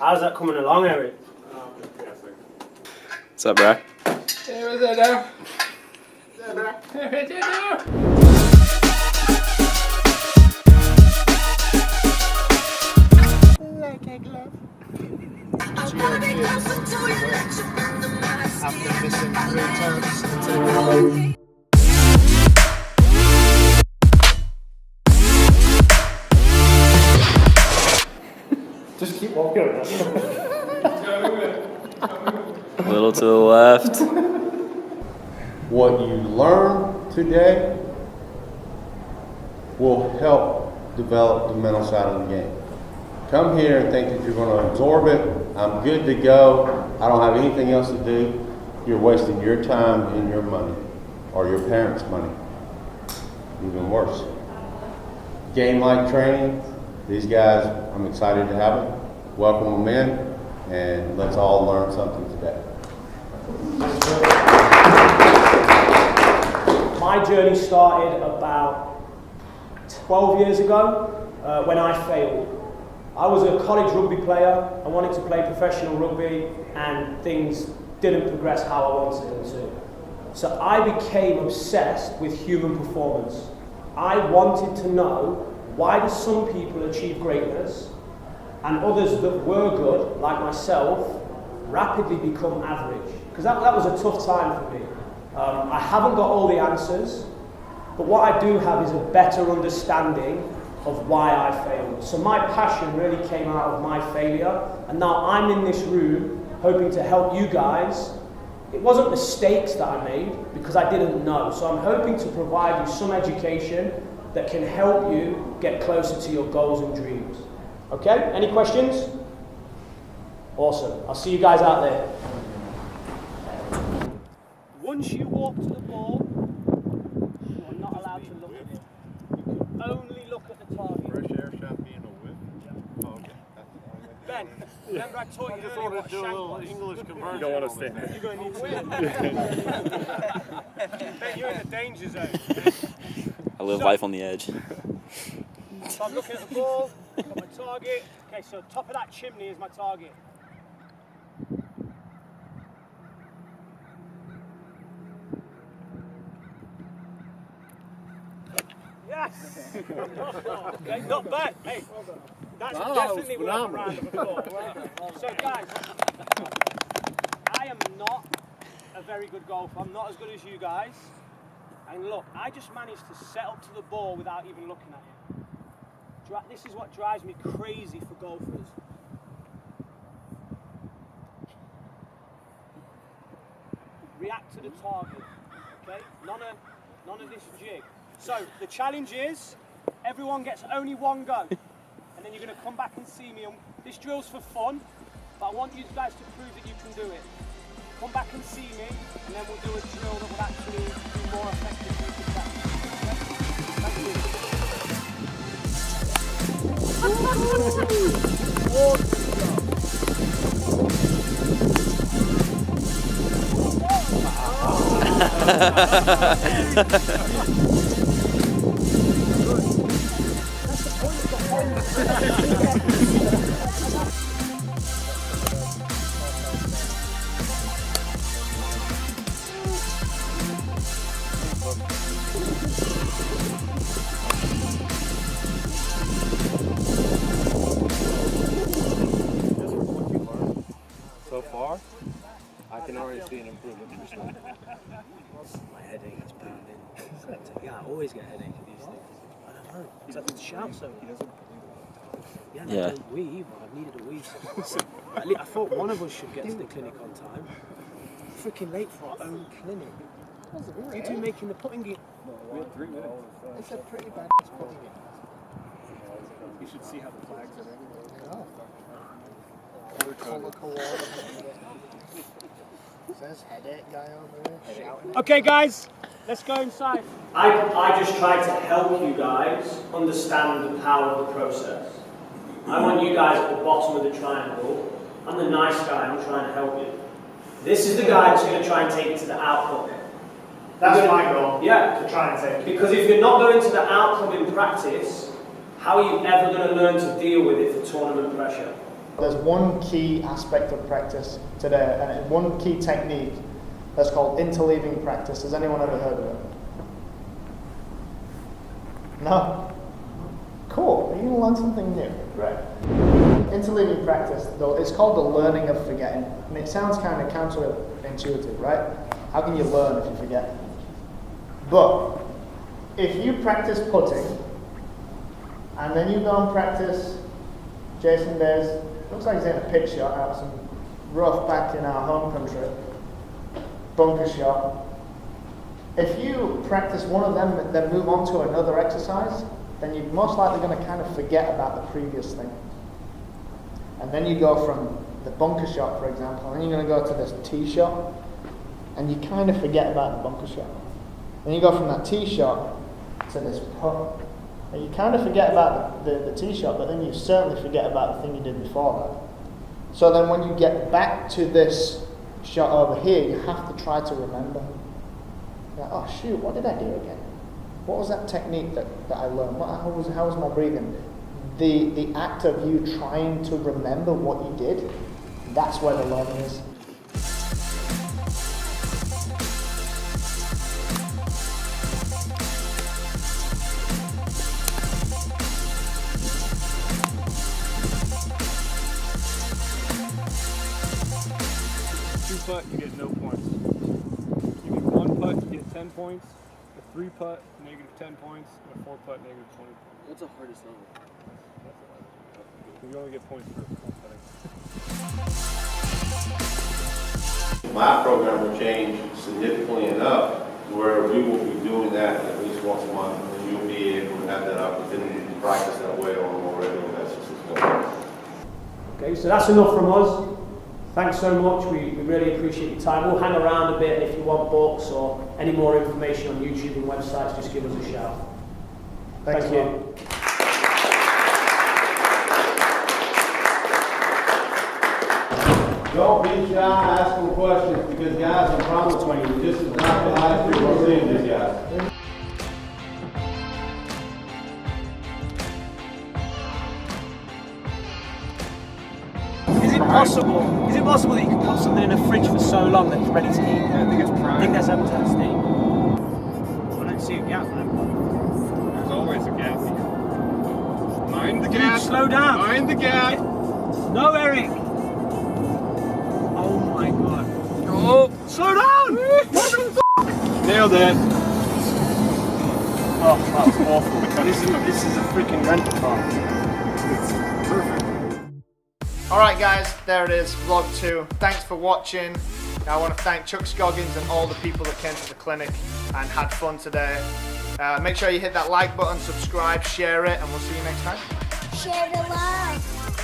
How's that coming along, Eric? What's up, bro? Like a glove. After missing 3 times until Just keep walking. A little to the left. What you learn today will help develop the mental side of the game. Come here and think that you're going to absorb it. I'm good to go. I don't have anything else to do. You're wasting your time and your money, or your parents' money. Even worse. Game-like training. These guys, I'm excited to have them. Welcome them in, and let's all learn something today. My journey started about 12 years ago when I failed. I was a college rugby player. I wanted to play professional rugby, and things didn't progress how I wanted them to. So I became obsessed with human performance. I wanted to know, why do some people achieve greatness and others that were good, like myself, rapidly become average? Because that was a tough time for me. I haven't got all the answers, but what I do have is a better understanding of why I failed. So my passion really came out of my failure, and now I'm in this room hoping to help you guys. It wasn't mistakes that I made because I didn't know. So I'm hoping to provide you some education that can help you get closer to your goals and dreams. Okay, any questions? Awesome, I'll see you guys out there. Once you walk to the ball, you are not allowed to look at it. You can only look at the target. Fresh air shot being a whip? Yeah. Oh, okay. Ben, remember I taught you earlier what shank was? English conversion. You don't want to stand there. You're going to need to. Ben, you're in the danger zone. I live life on the edge. So I'm looking at the ball, got my target. Okay, so top of that chimney is my target. Yes! Okay, not bad. Hey, that's definitely worth a round of applause. So guys, I am not a very good golfer. I'm not as good as you guys. And look, I just managed to set up to the ball without even looking at it. This is what drives me crazy for golfers. React to the target, okay? None of this jig. So the challenge is, everyone gets only one go, and then you're going to come back and see me. And this drill's for fun, but I want you guys to prove that you can do it. Come back and see me, and then we'll do a drill that will actually be more effective for you to practice. Okay? So far, I can already see an improvement. My headache is pounding. Yeah, I always get a headache with these things. I don't know. Because I have to shout so. Yeah, no, I don't wee either. I've needed a wee. I thought one of us should get to the clinic on time. Freaking late for our own clinic. You two making the putting game. We had 3 minutes. It's a pretty bad putting game. You should see how the flags are everywhere. Oh. Colour coordinated. Says headache guy over there shouting. Okay, guys, let's go inside. I just tried to help you guys understand the power of the process. I want you guys at the bottom of the triangle. I'm the nice guy, I'm trying to help you. This is the guy that's going to try and take you to the outcome. That's my goal. Yeah. To try and take it. Because if you're not going to the outcome in practice, how are you ever going to learn to deal with it for tournament pressure? There's one key aspect of practice today, and one key technique that's called interleaving practice. Has anyone ever heard of it? No? Cool. Are you going to learn something new? Right. Interleaving practice, though, it's called the learning of forgetting. And it sounds kind of counterintuitive, right? How can you learn if you forget? But if you practice putting, and then you go and practice Jason Bay's, looks like he's in a pitch shot out of some rough back in our home country, bunker shot. If you practice one of them and then move on to another exercise, then you're most likely going to kind of forget about the previous thing. And then you go from the bunker shot, for example, and then you're going to go to this tee shot, and you kind of forget about the bunker shot. Then you go from that tee shot to this putt, and you kind of forget about the tee shot, but then you certainly forget about the thing you did before that. So then when you get back to this shot over here, you have to try to remember. Like, oh shoot, what did I do again? What was that technique that I learned? How was my breathing? The act of you trying to remember what you did, that's where the learning is. Putt, you get no points. You get one putt, you get 10 points. A 3 putt, negative 10 points. And a 4 putt, negative 20 points. What's the hardest level? You only get points for putting. My program will change significantly enough where we will be doing that at least once a month, and you'll be able to have that opportunity to practice that way on a more regular basis as well. Okay, so that's enough from us. Thanks so much, we really appreciate your time. We'll hang around a bit, and if you want books or any more information on YouTube and websites, just give us a shout. Thank you. Don't be shy, ask them questions, because guys, I promise you, this is not the last we're going to see these guys. Is it possible that you can put something in a fridge for so long that it's ready to eat? I think it's prime. I think that's empty. I don't see a gap there. There's always a gap. Mind the gap. Slow down. Mind the gap. No, Eric. Oh my god. Oh, slow down. What the f***? Nailed it. Oh, that was awful. This is a freaking rental car. It's perfect. Alright guys, there it is, vlog 2. Thanks for watching. I want to thank Chuck Scoggins and all the people that came to the clinic and had fun today. Make sure you hit that like button, subscribe, share it, and we'll see you next time. Share the love.